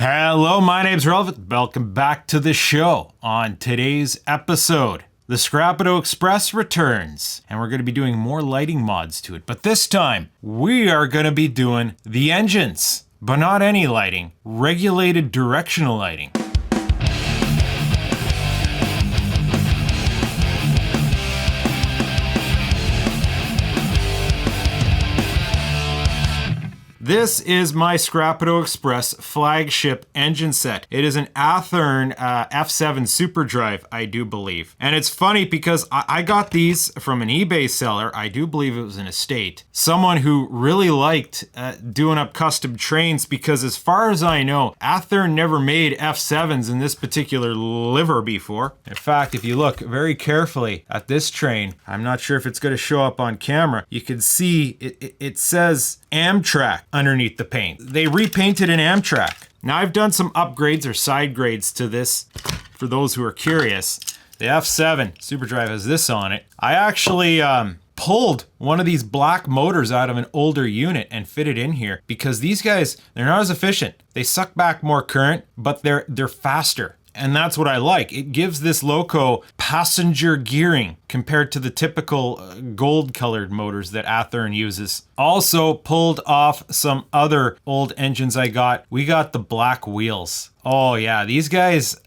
Hello, my name's Relevant. Welcome back to the show. On today's episode, the Scrapido Express returns, and we're going to be doing more lighting mods to it. But this time, we are going to be doing the engines, but not any lighting, regulated directional lighting. This is my Scrapido Express flagship engine set. It is an Athearn F7 Superdrive, I do believe. And it's funny because I got these from an eBay seller. I do believe it was an estate. Someone who really liked doing up custom trains because as far as I know, Athearn never made F7s in this particular liver before. In fact, if you look very carefully at this train, I'm not sure if it's going to show up on camera, you can see it says Amtrak underneath the paint. They repainted an Amtrak. Now I've done some upgrades or side grades to this for those who are curious. The F7 Superdrive has this on it. I actually pulled one of these black motors out of an older unit and fit it in here because these guys, they're not as efficient. They suck back more current, but they're faster. And that's what I like. It gives this loco passenger gearing compared to the typical gold colored motors that Athearn uses. Also pulled off some other old engines I got. We got the black wheels. Oh yeah, these guys,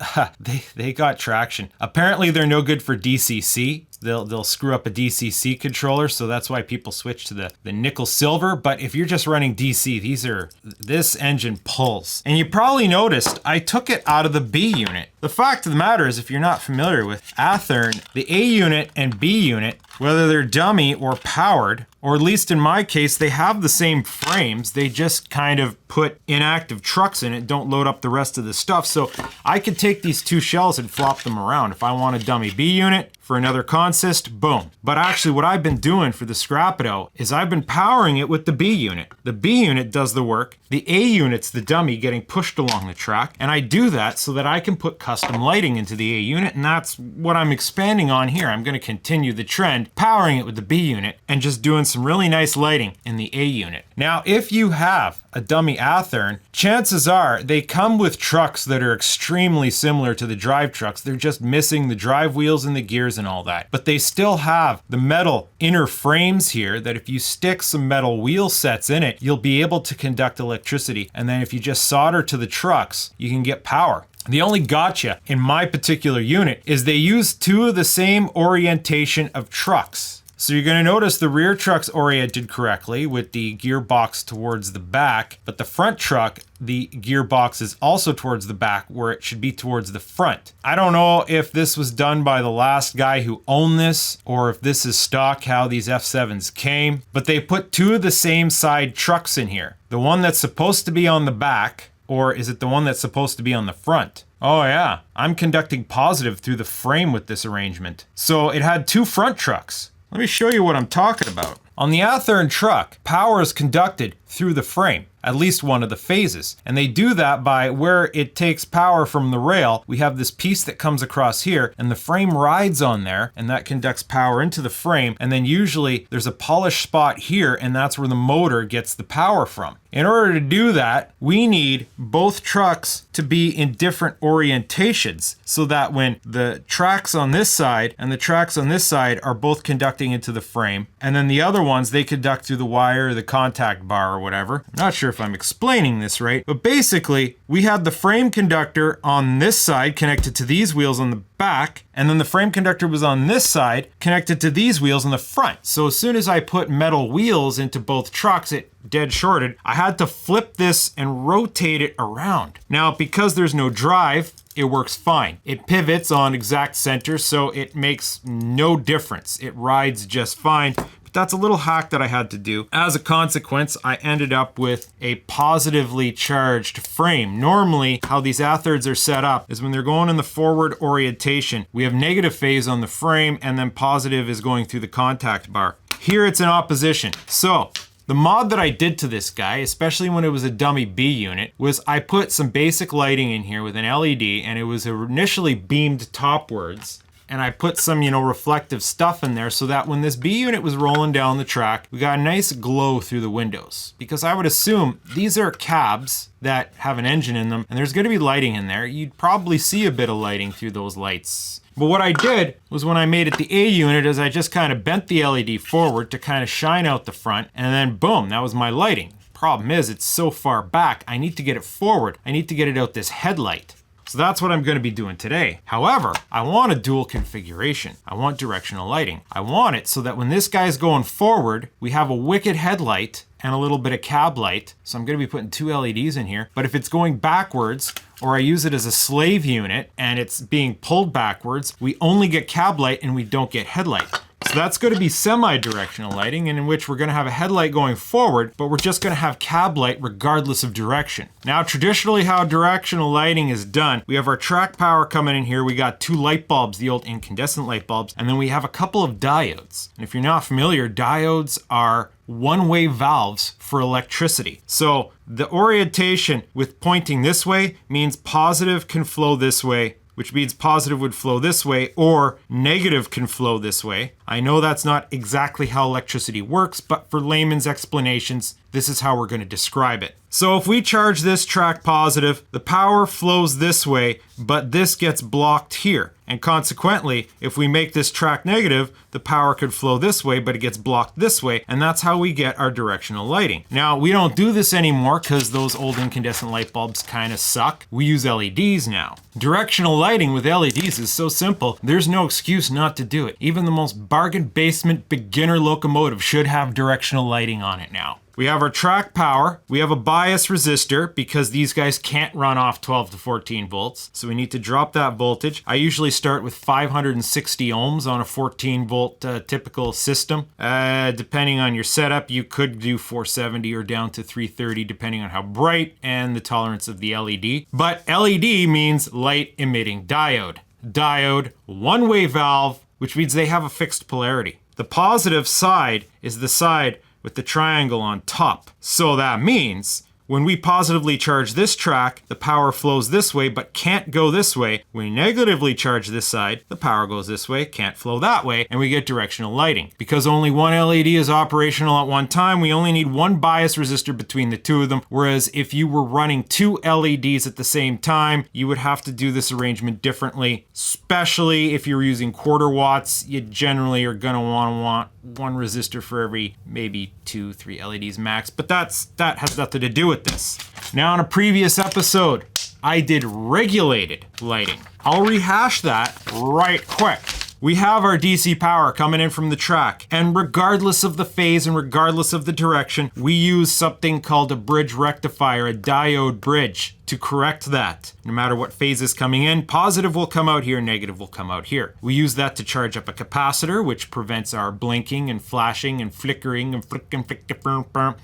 they got traction. Apparently they're no good for DCC. They'll screw up a DCC controller, so that's why people switch to the nickel silver. But if you're just running DC, this engine pulls. And you probably noticed I took it out of the B unit. The fact of the matter is, if you're not familiar with Athearn, the A unit and B unit, whether they're dummy or powered, or at least in my case, they have the same frames. They just kind of put inactive trucks in it, don't load up the rest of the stuff. So I could take these two shells and flop them around. If I want a dummy B unit for another consist, boom. But actually what I've been doing for the Scrapido is I've been powering it with the B unit. The B unit does the work. The A unit's the dummy getting pushed along the track. And I do that so that I can put custom lighting into the A unit. And that's what I'm expanding on here. I'm going to continue the trend, powering it with the B unit and just doing some really nice lighting in the A unit. Now, if you have a dummy Athearn, chances are they come with trucks that are extremely similar to the drive trucks. They're just missing the drive wheels and the gears and all that. But they still have the metal inner frames here that if you stick some metal wheel sets in it, you'll be able to conduct electricity. And then if you just solder to the trucks, you can get power. The only gotcha in my particular unit is they use two of the same orientation of trucks. So you're going to notice the rear truck's oriented correctly with the gearbox towards the back, but the front truck, the gearbox is also towards the back where it should be towards the front. I don't know if this was done by the last guy who owned this or if this is stock how these F7s came, but they put two of the same side trucks in here. The one that's supposed to be on the back, or is it the one that's supposed to be on the front? Oh yeah, I'm conducting positive through the frame with this arrangement. So it had two front trucks. Let me show you what I'm talking about. On the Athearn truck, power is conducted through the frame, at least one of the phases. And they do that by where it takes power from the rail. We have this piece that comes across here and the frame rides on there and that conducts power into the frame. And then usually there's a polished spot here and that's where the motor gets the power from. In order to do that, we need both trucks to be in different orientations so that when the tracks on this side and the tracks on this side are both conducting into the frame, and then the other ones, they conduct through the wire or the contact bar or whatever. I'm not sure if I'm explaining this right, but basically we had the frame conductor on this side connected to these wheels on the back, and then the frame conductor was on this side connected to these wheels in the front. So as soon as I put metal wheels into both trucks, it dead shorted. I had to flip this and rotate it around. Now, because there's no drive, it works fine. It pivots on exact center, so it makes no difference. It rides just fine. But that's a little hack that I had to do. As a consequence, I ended up with a positively charged frame. Normally, how these Athearns are set up is when they're going in the forward orientation, we have negative phase on the frame, and then positive is going through the contact bar. Here it's in opposition. So the mod that I did to this guy, especially when it was a dummy B unit, was I put some basic lighting in here with an LED, and it was initially beamed topwards. and I put some, you know, reflective stuff in there so that when this B unit was rolling down the track, we got a nice glow through the windows. Because I would assume these are cabs that have an engine in them, and there's gonna be lighting in there. You'd probably see a bit of lighting through those lights. But what I did was when I made it the A unit is I just kind of bent the LED forward to kind of shine out the front, and then boom, that was my lighting. Problem is, it's so far back, I need to get it forward. I need to get it out this headlight. So that's what I'm going to be doing today. However, I want a dual configuration. I want directional lighting. I want it so that when this guy's going forward, we have a wicked headlight and a little bit of cab light. So I'm going to be putting 2 LEDs in here. But if it's going backwards, or I use it as a slave unit and it's being pulled backwards, we only get cab light and we don't get headlight. So that's going to be semi-directional lighting, and in which we're going to have a headlight going forward, but we're just going to have cab light regardless of direction. Now, traditionally how directional lighting is done, we have our track power coming in here. We got 2 light bulbs, the old incandescent light bulbs, and then we have a couple of diodes. And if you're not familiar, diodes are one-way valves for electricity. So the orientation with pointing this way means positive can flow this way, which means positive would flow this way, or negative can flow this way. I know that's not exactly how electricity works, but for layman's explanations, this is how we're going to describe it. So if we charge this track positive, the power flows this way, but this gets blocked here. And consequently, if we make this track negative, the power could flow this way, but it gets blocked this way, and that's how we get our directional lighting. Now, we don't do this anymore because those old incandescent light bulbs kind of suck. We use LEDs now. Directional lighting with LEDs is so simple, there's no excuse not to do it. Even the most bargain basement beginner locomotive should have directional lighting on it now. We have our track power. We have a bias resistor because these guys can't run off 12 to 14 volts. So we need to drop that voltage. I usually start with 560 ohms on a 14 volt typical system. Depending on your setup, you could do 470 or down to 330 depending on how bright and the tolerance of the LED. But LED means light emitting diode. Diode, one-way valve, which means they have a fixed polarity. The positive side is the side with the triangle on top. So that means when we positively charge this track, the power flows this way but can't go this way. When we negatively charge this side, the power goes this way, can't flow that way, and we get directional lighting. Because only one LED is operational at one time, we only need one bias resistor between the two of them, whereas if you were running 2 LEDs at the same time, you would have to do this arrangement differently, especially if you're using quarter watts. You generally are gonna want one resistor for every maybe 2-3 LEDs max, but that has nothing to do with this. Now, in a previous episode, I did regulated lighting. I'll rehash that right quick. We have our DC power coming in from the track, and regardless of the phase and regardless of the direction, we use something called a bridge rectifier, a diode bridge, to correct that. No matter what phase is coming in, positive will come out here, negative will come out here. We use that to charge up a capacitor, which prevents our blinking and flashing and flickering and flicking.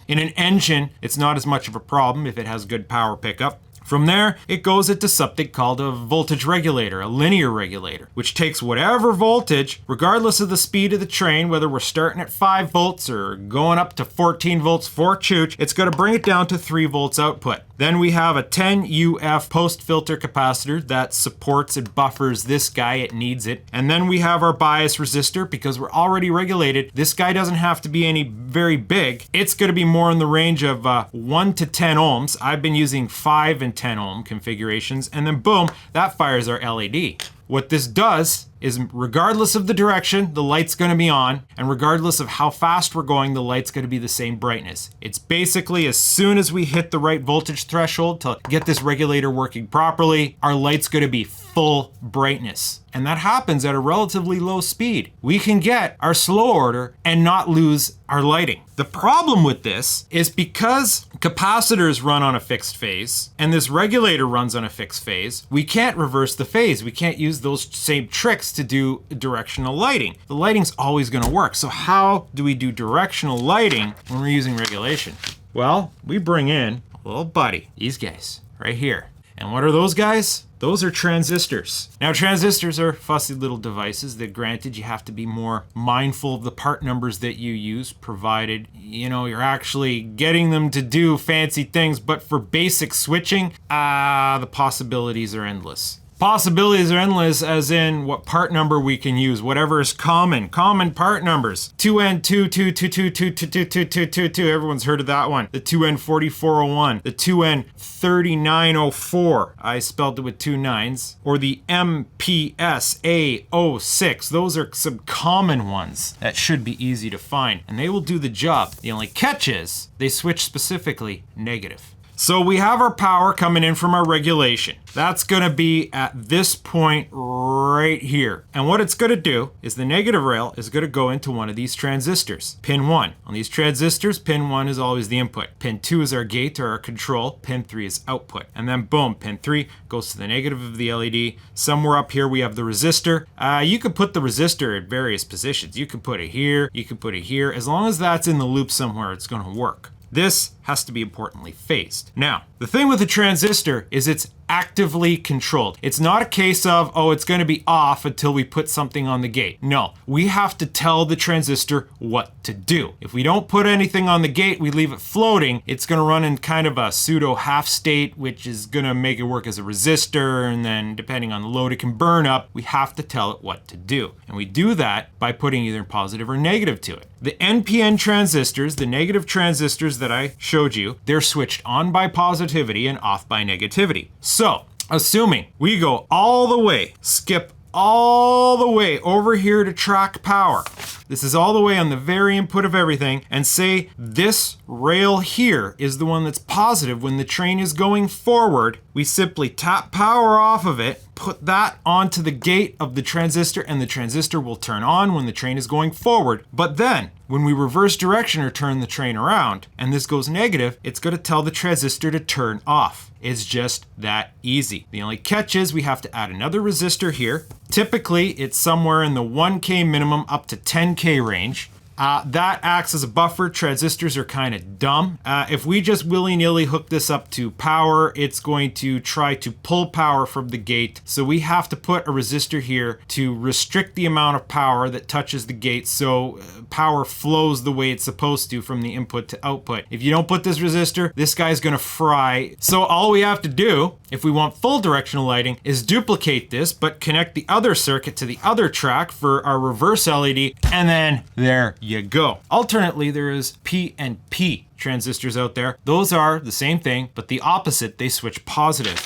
In an engine, it's not as much of a problem if it has good power pickup. From there, it goes into something called a voltage regulator, a linear regulator, which takes whatever voltage, regardless of the speed of the train, whether we're starting at 5 volts or going up to 14 volts for chooch, it's going to bring it down to 3 volts output. Then we have a 10 UF post-filter capacitor that supports and buffers this guy, it needs it. And then we have our bias resistor because we're already regulated. This guy doesn't have to be any very big. It's going to be more in the range of 1 to 10 ohms. I've been using 5 and 10 ohm configurations, and then boom, that fires our LED. What this does is, regardless of the direction, the light's going to be on, and regardless of how fast we're going, the light's going to be the same brightness. It's basically as soon as we hit the right voltage threshold to get this regulator working properly, our light's going to be full brightness. And that happens at a relatively low speed. We can get our slow order and not lose our lighting. The problem with this is because capacitors run on a fixed phase and this regulator runs on a fixed phase, we can't reverse the phase. We can't use those same tricks to do directional lighting. The lighting's always going to work. So how do we do directional lighting when we're using regulation? Well, we bring in a little buddy, these guys right here. And what are those guys? Those are transistors. Now, transistors are fussy little devices that, granted, you have to be more mindful of the part numbers that you use, provided, you know, you're actually getting them to do fancy things. But for basic switching, the possibilities are endless. Possibilities are endless, as in what part number we can use, whatever is common part numbers. 2N22222222222, everyone's heard of that one. The 2N4401, the 2N3904, I spelled it with 2 9s, or the MPSA06. Those are some common ones that should be easy to find, and they will do the job. The only catch is they switch specifically negative. So we have our power coming in from our regulation. That's gonna be at this point right here. And what it's gonna do is the negative rail is gonna go into one of these transistors. Pin 1. On these transistors, pin 1 is always the input. Pin 2 is our gate or our control. Pin 3 is output. And then boom, pin 3 goes to the negative of the LED. Somewhere up here we have the resistor. You can put the resistor at various positions. You can put it here, you can put it here. As long as that's in the loop somewhere, it's gonna work. This has to be importantly phased. Now, the thing with the transistor is it's actively controlled. It's not a case of, oh, it's gonna be off until we put something on the gate. No, we have to tell the transistor what to do. If we don't put anything on the gate, we leave it floating, it's gonna run in kind of a pseudo half state, which is gonna make it work as a resistor, and then depending on the load it can burn up. We have to tell it what to do. And we do that by putting either positive or negative to it. The NPN transistors, the negative transistors that I showed you, they're switched on by positivity and off by negativity. So, assuming we go all the way, skip all the way over here to track power. This is all the way on the very input of everything, and say this rail here is the one that's positive when the train is going forward. We simply tap power off of it, put that onto the gate of the transistor, and the transistor will turn on when the train is going forward. But then, when we reverse direction or turn the train around, and this goes negative, it's going to tell the transistor to turn off. It's just that easy. The only catch is we have to add another resistor here. Typically, it's somewhere in the 1K minimum up to 10K range. That acts as a buffer. Transistors are kind of dumb. If we just willy-nilly hook this up to power, it's going to try to pull power from the gate. So we have to put a resistor here to restrict the amount of power that touches the gate so power flows the way it's supposed to from the input to output. If you don't put this resistor, this guy's gonna fry. So all we have to do, if we want full directional lighting, is duplicate this, but connect the other circuit to the other track for our reverse LED, and then there you go. Alternately, there is PNP transistors out there. Those are the same thing, but the opposite, they switch positive.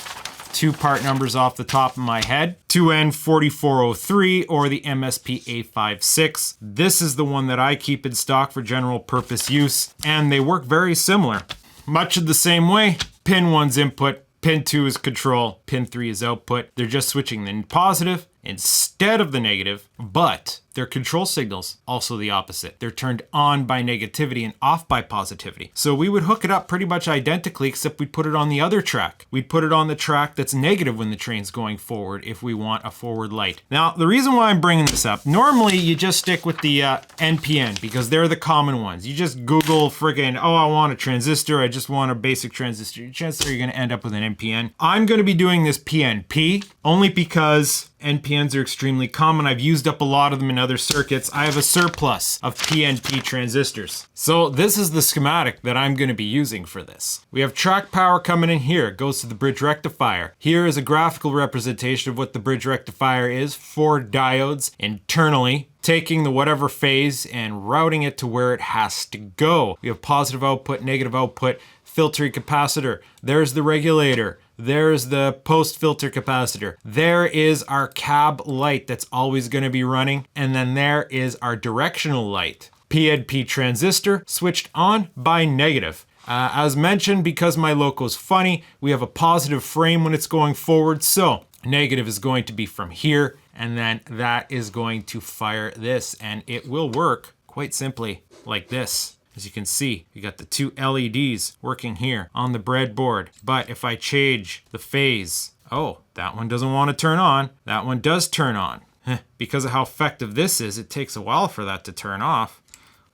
2 part numbers off the top of my head, 2N4403 or the MSP-A56. This is the one that I keep in stock for general purpose use, and they work very similar. Much of the same way. Pin 1's input, pin 2 is control, pin 3 is output. They're just switching the positive instead of the negative, but their control signals also the opposite. They're turned on by negativity and off by positivity. So we would hook it up pretty much identically, except we'd put it on the other track. We'd put it on the track that's negative when the train's going forward if we want a forward light. Now, the reason why I'm bringing this up, normally you just stick with the NPN because they're the common ones. You just Google friggin', oh, I want a transistor, I just want a basic transistor. Chances are you're gonna end up with an NPN. I'm gonna be doing this PNP only because NPNs are extremely common. I've used up a lot of them in other circuits. I have a surplus of PNP transistors. So this is the schematic that I'm going to be using for this. We have track power coming in here. It goes to the bridge rectifier. Here is a graphical representation of what the bridge rectifier is. 4 diodes internally, taking the whatever phase and routing it to where it has to go. We have positive output, negative output, filtering capacitor. There's the regulator. There's the post filter capacitor. There is our cab light that's always going to be running. And then there is our directional light. PNP transistor switched on by negative. As mentioned, because my logo's funny, we have a positive frame when it's going forward. So negative is going to be from here. And then that is going to fire this. And it will work quite simply like this. As you can see, you got the 2 LEDs working here on the breadboard. But if I change the phase, oh, that one doesn't want to turn on. That one does turn on. Because of how effective this is, it takes a while for that to turn off.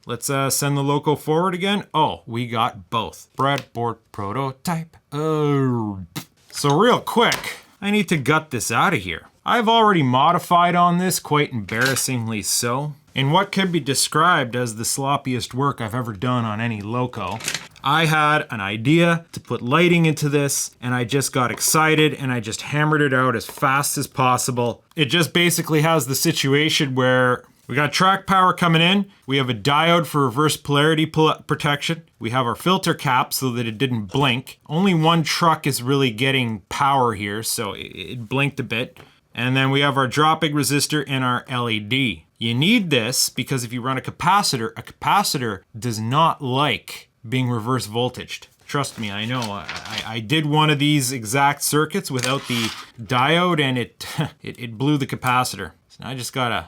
Let's send the loco forward again. Oh, we got both. Breadboard prototype. Oh. So real quick, I need to gut this out of here. I've already modified on this, quite embarrassingly so. In what can be described as the sloppiest work I've ever done on any loco. I had an idea to put lighting into this, and I just got excited and I just hammered it out as fast as possible. It just basically has the situation where we got track power coming in, we have a diode for reverse polarity protection, we have our filter cap so that it didn't blink. Only one truck is really getting power here, so it blinked a bit. And then we have our dropping resistor and our LED. You need this because if you run a capacitor does not like being reverse voltaged. Trust me, I know. I did one of these exact circuits without the diode and it blew the capacitor. So now I just gotta,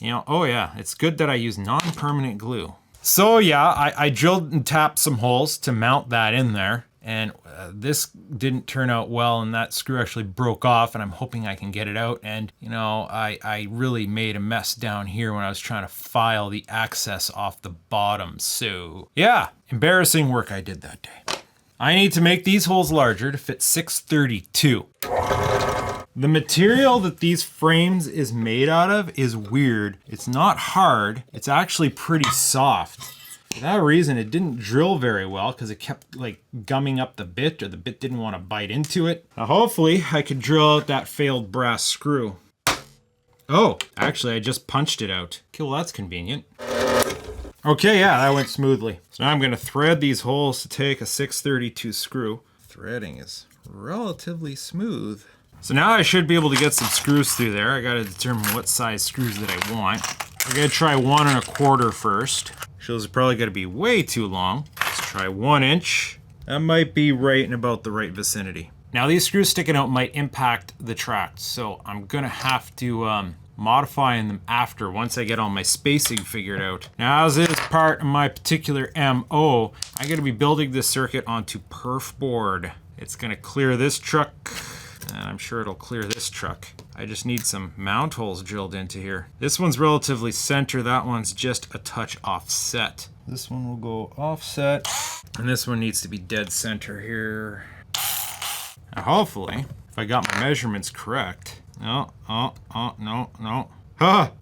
oh yeah, it's good that I use non-permanent glue. So yeah, I drilled and tapped some holes to mount that in there. And this didn't turn out well, and that screw actually broke off, and I'm hoping I can get it out. And, I really made a mess down here when I was trying to file the access off the bottom. So, yeah, embarrassing work I did that day. I need to make these holes larger to fit 632. The material that these frames is made out of is weird. It's not hard. It's actually pretty soft. For that reason, it didn't drill very well because it kept like gumming up the bit, or the bit didn't want to bite into it. Now, hopefully I could drill out that failed brass screw. Oh, actually I just punched it out. Okay, well that's convenient. Okay, yeah, that went smoothly. So now I'm going to thread these holes to take a 632 screw. Threading is relatively smooth. So now I should be able to get some screws through there. I got to determine what size screws that I want. I'm going to try 1 1/4 first. Those are probably going to be way too long. Let's try 1 inch. That might be right in about the right vicinity. Now these screws sticking out might impact the tracks, so I'm going to have to modify them after, once I get all my spacing figured out. Now, as is part of my particular MO, I'm going to be building this circuit onto Perf board. It's going to clear this truck, and I'm sure it'll clear this truck. I just need some mount holes drilled into here. This one's relatively center, that one's just a touch offset. This one will go offset, and this one needs to be dead center here. Now hopefully, if I got my measurements correct. No. Ah,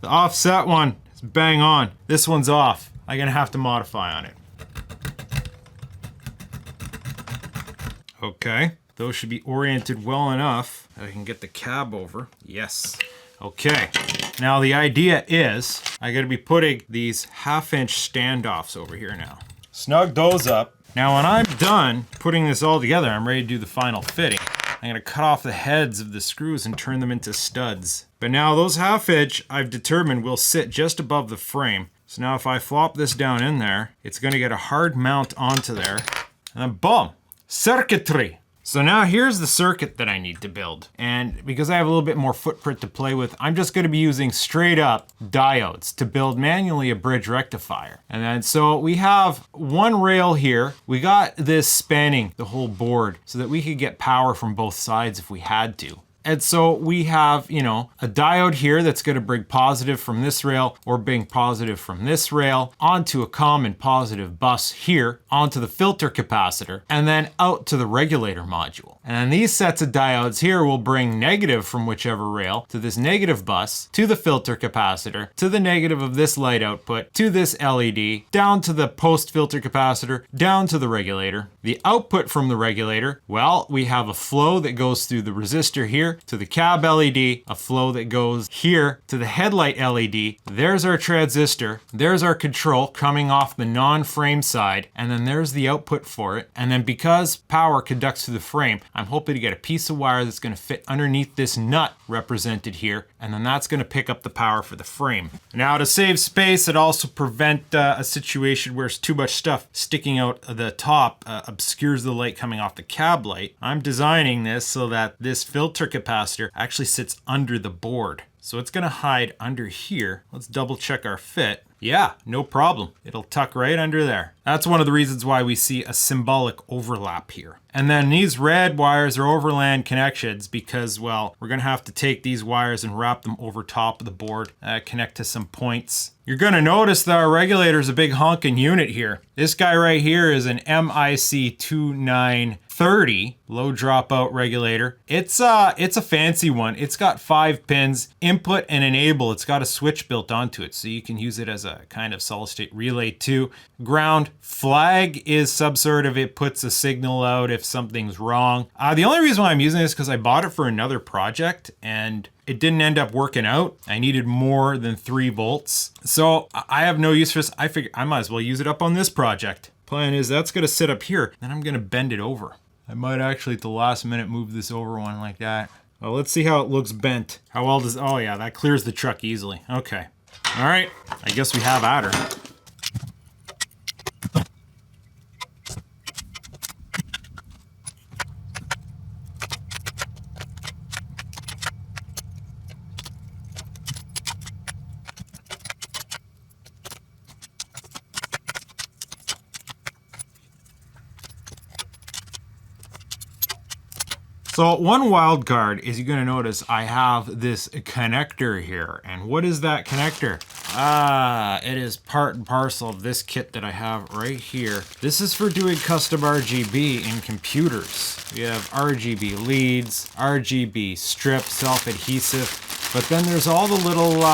the offset one is bang on. This one's off. I'm gonna have to modify on it. Okay. Those should be oriented well enough that I can get the cab over. Yes. Okay. Now the idea is I gotta be putting these 1/2 inch standoffs over here now. Snug those up. Now when I'm done putting this all together, I'm ready to do the final fitting. I'm gonna cut off the heads of the screws and turn them into studs. But now those 1/2 inch I've determined will sit just above the frame. So now if I flop this down in there, it's gonna get a hard mount onto there. And then boom, circuitry. So now here's the circuit that I need to build. And because I have a little bit more footprint to play with, I'm just gonna be using straight up diodes to build manually a bridge rectifier. And then so we have one rail here. We got this spanning the whole board so that we could get power from both sides if we had to. And so we have, a diode here that's gonna bring positive from this rail or bring positive from this rail onto a common positive bus here, onto the filter capacitor, and then out to the regulator module. And then these sets of diodes here will bring negative from whichever rail to this negative bus, to the filter capacitor, to the negative of this light output, to this LED, down to the post filter capacitor, down to the regulator. The output from the regulator, well, we have a flow that goes through the resistor here, to the cab LED, a flow that goes here to the headlight LED. There's our transistor. There's our control coming off the non-frame side. And then there's the output for it. And then because power conducts through the frame, I'm hoping to get a piece of wire that's gonna fit underneath this nut represented here. And then that's gonna pick up the power for the frame. Now to save space, it also prevent a situation where it's too much stuff sticking out of the top obscures the light coming off the cab light. I'm designing this so that this filter capacitor actually sits under the board. So it's gonna hide under here. Let's double check our fit. Yeah, no problem. It'll tuck right under there. That's one of the reasons why we see a symbolic overlap here. And then these red wires are overland connections because, well, we're gonna have to take these wires and wrap them over top of the board, connect to some points. You're gonna notice that our regulator is a big honking unit here. This guy right here is an MIC 29 30 low dropout regulator. It's a fancy one. It's got 5 pins, input and enable. It's got a switch built onto it, so you can use it as a kind of solid state relay too. Ground flag is some sort of, it puts a signal out if something's wrong. The only reason why I'm using this is because I bought it for another project and it didn't end up working out. I needed more than 3 volts. So I have no use for this. I figured I might as well use it up on this project. Plan is that's gonna sit up here, then I'm gonna bend it over. I might actually at the last minute move this over one like that. Well, let's see how it looks bent. How well does, oh yeah, that clears the truck easily. Okay. All right, I guess we have at her. So one wild card is you're gonna notice I have this connector here. And what is that connector? It is part and parcel of this kit that I have right here. This is for doing custom RGB in computers. We have RGB leads, RGB strip, self-adhesive, but then there's all the little,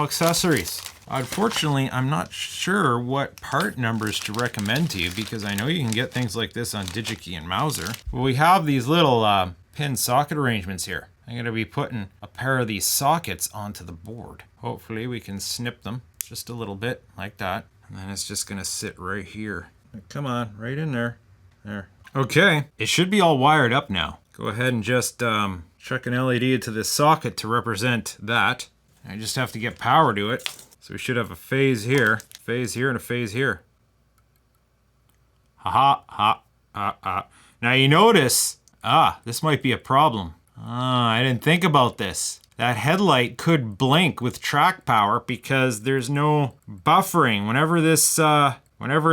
accessories. Unfortunately, I'm not sure what part numbers to recommend to you because I know you can get things like this on DigiKey and Mauser. Well, we have these little pin socket arrangements here. I'm going to be putting a pair of these sockets onto the board. Hopefully we can snip them just a little bit like that. And then it's just going to sit right here. Come on, right in there. There. Okay, it should be all wired up now. Go ahead and just chuck an LED into this socket to represent that. I just have to get power to it. So we should have a phase here, and a phase here. Now you notice, this might be a problem. I didn't think about this. That headlight could blink with track power because there's no buffering. Whenever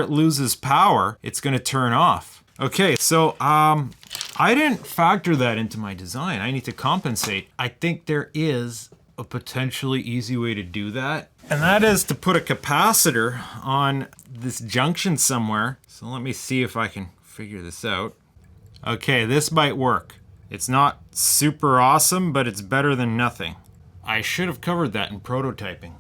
it loses power, it's gonna turn off. Okay, so I didn't factor that into my design. I need to compensate. I think there is a potentially easy way to do that. And that is to put a capacitor on this junction somewhere. So let me see if I can figure this out. Okay, this might work. It's not super awesome, but it's better than nothing. I should have covered that in prototyping.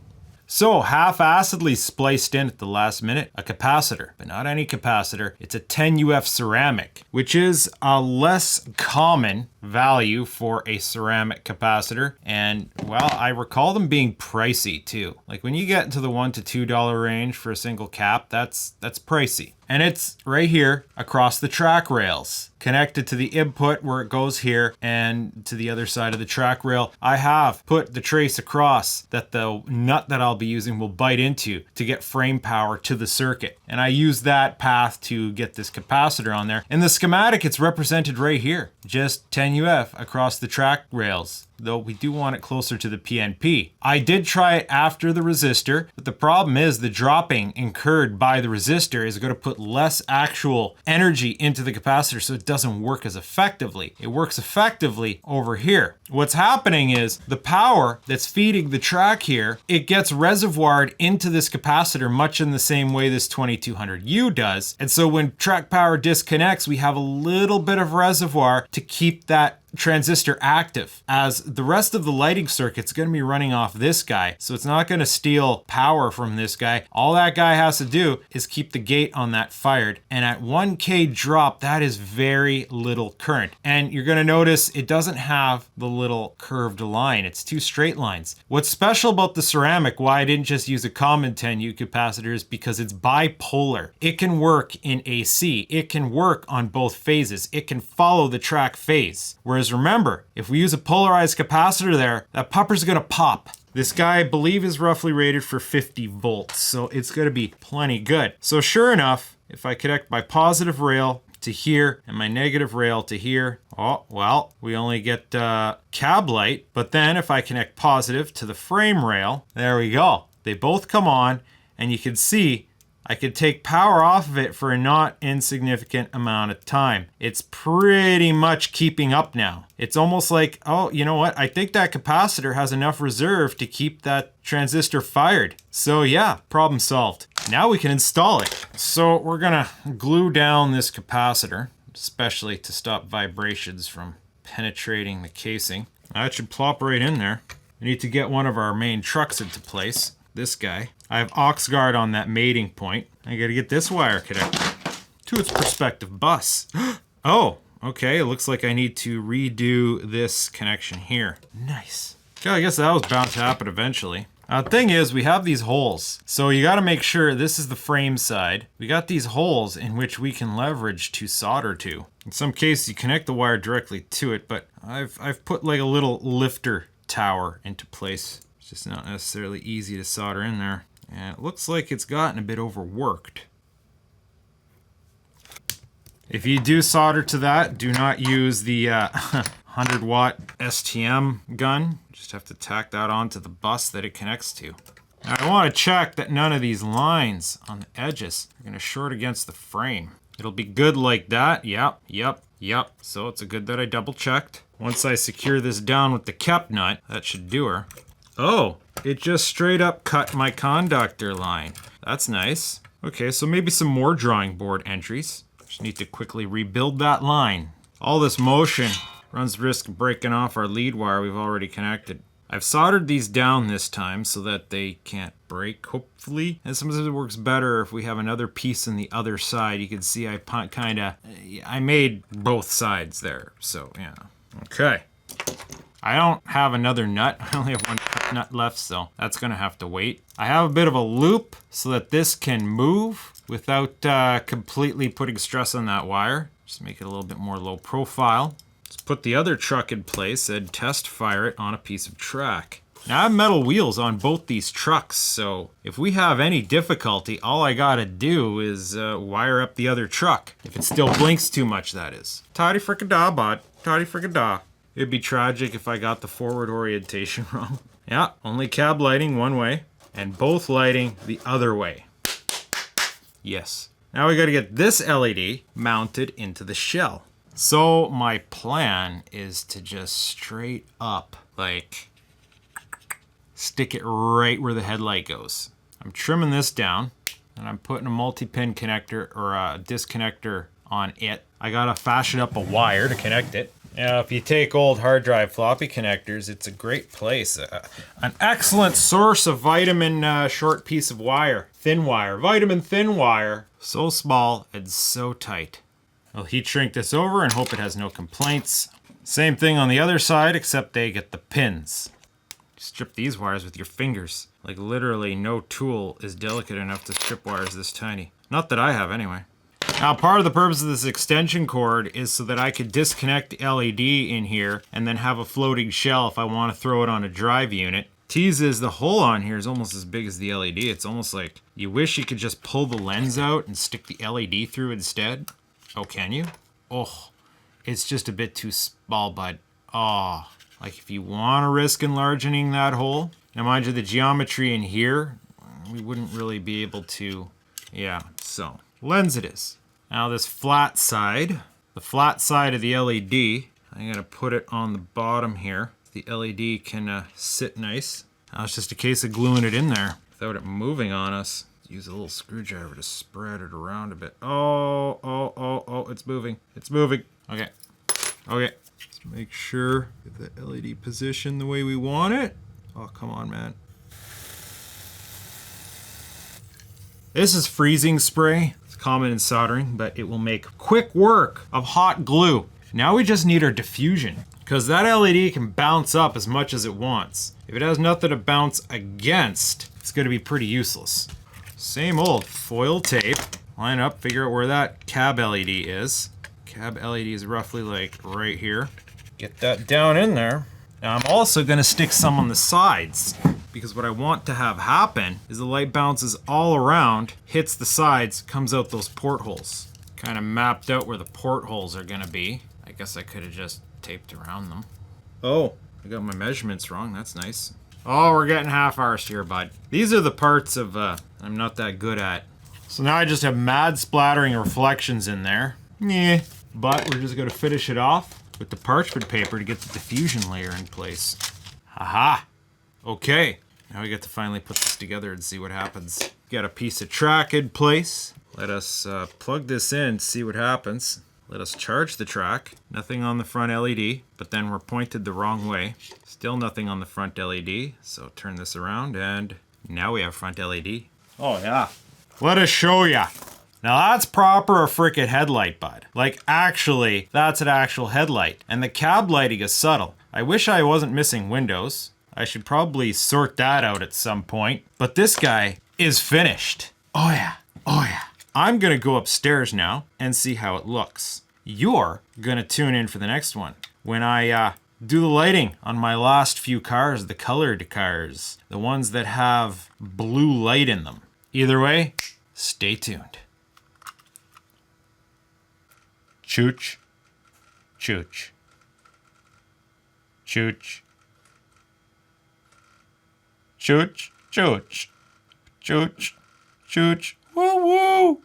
So half-assedly spliced in at the last minute, a capacitor, but not any capacitor. It's a 10 UF ceramic, which is a less common value for a ceramic capacitor. And well, I recall them being pricey too. Like when you get into the $1 to $2 range for a single cap, that's pricey. And it's right here across the track rails, connected to the input where it goes here and to the other side of the track rail. I have put the trace across that the nut that I'll be using will bite into to get frame power to the circuit. And I use that path to get this capacitor on there. In the schematic, it's represented right here, just 10 UF across the track rails, though we do want it closer to the PNP. I did try it after the resistor, but the problem is the dropping incurred by the resistor is going to put less actual energy into the capacitor, so it doesn't work as effectively. It works effectively over here. What's happening is the power that's feeding the track here, it gets reservoired into this capacitor much in the same way this 2200U does. And so when track power disconnects, we have a little bit of reservoir to keep that transistor active, as the rest of the lighting circuit's going to be running off this guy, so it's not going to steal power from this guy. All that guy has to do is keep the gate on that fired, and at 1K drop, that is very little current. And you're going to notice it doesn't have the little curved line, it's 2 straight lines. What's special about the ceramic, why I didn't just use a common 10U capacitor, is because it's bipolar. It can work in AC, it can work on both phases, it can follow the track phase. Whereas remember, if we use a polarized capacitor there, that pupper's gonna pop. This guy, I believe, is roughly rated for 50 volts, so it's gonna be plenty good. So sure enough, if I connect my positive rail to here and my negative rail to here, oh, well, we only get cab light, but then if I connect positive to the frame rail, there we go. They both come on, and you can see I could take power off of it for a not insignificant amount of time. It's pretty much keeping up now. It's almost like, oh, you know what? I think that capacitor has enough reserve to keep that transistor fired. So yeah, problem solved. Now we can install it. So we're gonna glue down this capacitor. especially to stop vibrations from penetrating the casing. That should plop right in there. We need to get one of our main trucks into place. This guy. I have aux guard on that mating point. I gotta get this wire connected to its prospective bus. Oh, okay. It looks like I need to redo this connection here. Nice. Okay, I guess that was bound to happen eventually. The thing is, we have these holes. So you gotta make sure this is the frame side. We got these holes in which we can leverage to solder to. In some cases, you connect the wire directly to it, but I've put like a little lifter tower into place. It's just not necessarily easy to solder in there. And it looks like it's gotten a bit overworked. If you do solder to that, do not use the 100 watt STM gun. Just have to tack that onto the bus that it connects to. Now I want to check that none of these lines on the edges are going to short against the frame. It'll be good like that. Yep. So it's a good that I double checked. Once I secure this down with the kep nut, that should do her. Oh, it just straight up cut my conductor line. That's nice. Okay, so maybe some more drawing board entries. Just need to quickly rebuild that line. All this motion runs the risk of breaking off our lead wire we've already connected. I've soldered these down this time so that they can't break, hopefully. And sometimes it works better if we have another piece on the other side. You can see I made both sides there, so yeah. Okay. I don't have another nut. I only have one nut left, so that's gonna have to wait. I have a bit of a loop so that this can move without completely putting stress on that wire. Just make it a little bit more low profile. Let's put the other truck in place and test fire it on a piece of track. Now I have metal wheels on both these trucks, so if we have any difficulty, all I gotta do is wire up the other truck. If it still blinks too much, that is. Toddy fricka-da, bud. Toddy fricka-da. It'd be tragic if I got the forward orientation wrong. Yeah, only cab lighting one way, and both lighting the other way. Yes. Now we gotta get this LED mounted into the shell. So my plan is to just straight up, like, stick it right where the headlight goes. I'm trimming this down, and I'm putting a multi-pin connector or a disconnector on it. I gotta fashion up a wire to connect it. Now, if you take old hard drive floppy connectors, it's a great place. An excellent source of vitamin short piece of wire. Thin wire, vitamin thin wire. So small and so tight. I'll heat shrink this over and hope it has no complaints. Same thing on the other side, except they get the pins. Strip these wires with your fingers. Like literally no tool is delicate enough to strip wires this tiny. Not that I have anyway. Now part of the purpose of this extension cord is so that I could disconnect the LED in here and then have a floating shell if I want to throw it on a drive unit. Tease is the hole on here is almost as big as the LED. It's almost like you wish you could just pull the lens out and stick the LED through instead. Oh, can you? Oh, it's just a bit too small, bud. Oh, like if you want to risk enlarging that hole. Now mind you, the geometry in here, we wouldn't really be able to, yeah, so lens it is. Now this flat side, the flat side of the LED, I'm gonna put it on the bottom here. The LED can sit nice. Now it's just a case of gluing it in there without it moving on us. Use a little screwdriver to spread it around a bit. Oh, it's moving. It's moving. Okay. Let's make sure get the LED position the way we want it. Oh, come on, man. This is freezing spray. It's common in soldering, but it will make quick work of hot glue. Now we just need our diffusion, because that LED can bounce up as much as it wants. If it has nothing to bounce against, it's going to be pretty useless. Same old foil tape. Line up, figure out where that cab LED is. Cab LED is roughly like right here. Get that down in there. Now I'm also going to stick some on the sides, because what I want to have happen is the light bounces all around, hits the sides, comes out those portholes. Kind of mapped out where the portholes are going to be. I guess I could have just taped around them. Oh, I got my measurements wrong. That's nice. Oh, we're getting half-arsed here, bud. These are the parts of I'm not that good at. So now I just have mad splattering reflections in there. Yeah, but we're just going to finish it off with the parchment paper to get the diffusion layer in place. Haha. Okay. Now we get to finally put this together and see what happens. Get a piece of track in place. Let us plug this in, see what happens. Let us charge the track. Nothing on the front LED, but then we're pointed the wrong way. Still nothing on the front LED. So turn this around and now we have front LED. Oh yeah. Let us show ya. Now that's proper a frickin' headlight, bud. Like actually, that's an actual headlight. And the cab lighting is subtle. I wish I wasn't missing windows. I should probably sort that out at some point. But this guy is finished. Oh yeah, oh yeah. I'm gonna go upstairs now and see how it looks. You're gonna tune in for the next one when I do the lighting on my last few cars, the colored cars, the ones that have blue light in them. Either way, stay tuned. Chooch, chooch, chooch, chooch, chooch, chooch, chooch, woo woo.